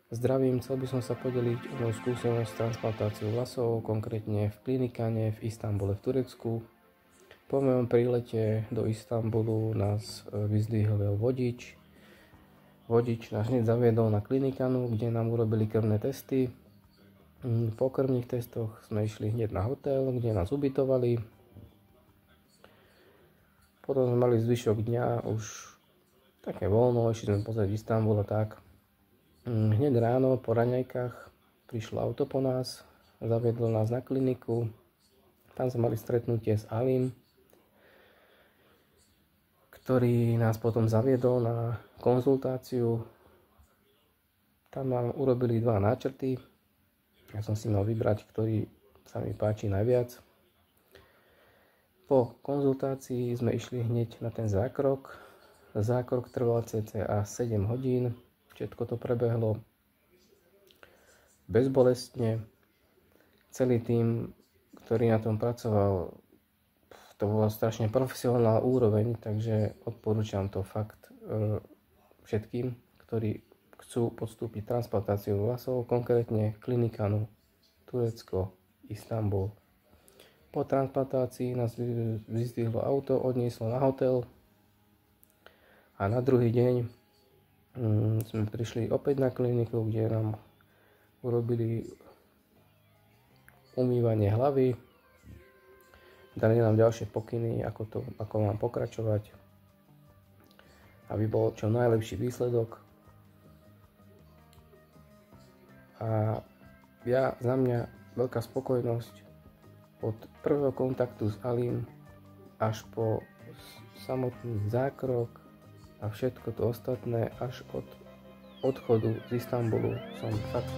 Zdravím, chcel by som sa podeliť o moju skúsenosť s transplantáciou vlasov, konkrétne v Klinikane v Istanbule v Turecku. Po mojom prílete do Istanbulu nás vyzdvihol vodič. Vodič nás hneď zaviedol na Klinikanu, kde nám urobili krvné testy. Po krvných testoch sme išli hneď na hotel, kde nás ubytovali. Potom sme mali zvyšok dňa už také voľno, išli sme pozrieť Istanbul a tak. Hneď ráno po raňajkách prišlo auto po nás, zaviedlo nás na kliniku. Tam sme mali stretnutie s Alim, ktorý nás potom zaviedol na konzultáciu. Tam nám urobili 2 náčrty. Ja som si mal vybrať, ktorý sa mi páči najviac. Po konzultácii sme išli hneď na ten zákrok. Zákrok trval cca 7 hodín. Všetko to prebehlo bezbolestne. Celý tím, ktorý na tom pracoval, to bola strašne profesionálna úroveň, takže odporúčam to fakt všetkým, ktorí chcú podstúpiť transplantáciu vlasov, konkrétne Klinikanu, Turecko, Istanbul. Po transplantácii nás vyzdvihlo auto, odnieslo na hotel a na druhý deň sme prišli opäť na kliniku, kde nám urobili umývanie hlavy, dali nám ďalšie pokyny, ako mám pokračovať, aby bol čo najlepší výsledok. A za mňa veľká spokojnosť od prvého kontaktu s Alim až po samotný zákrok a všetko to ostatné až od odchodu z Istanbulu som fakt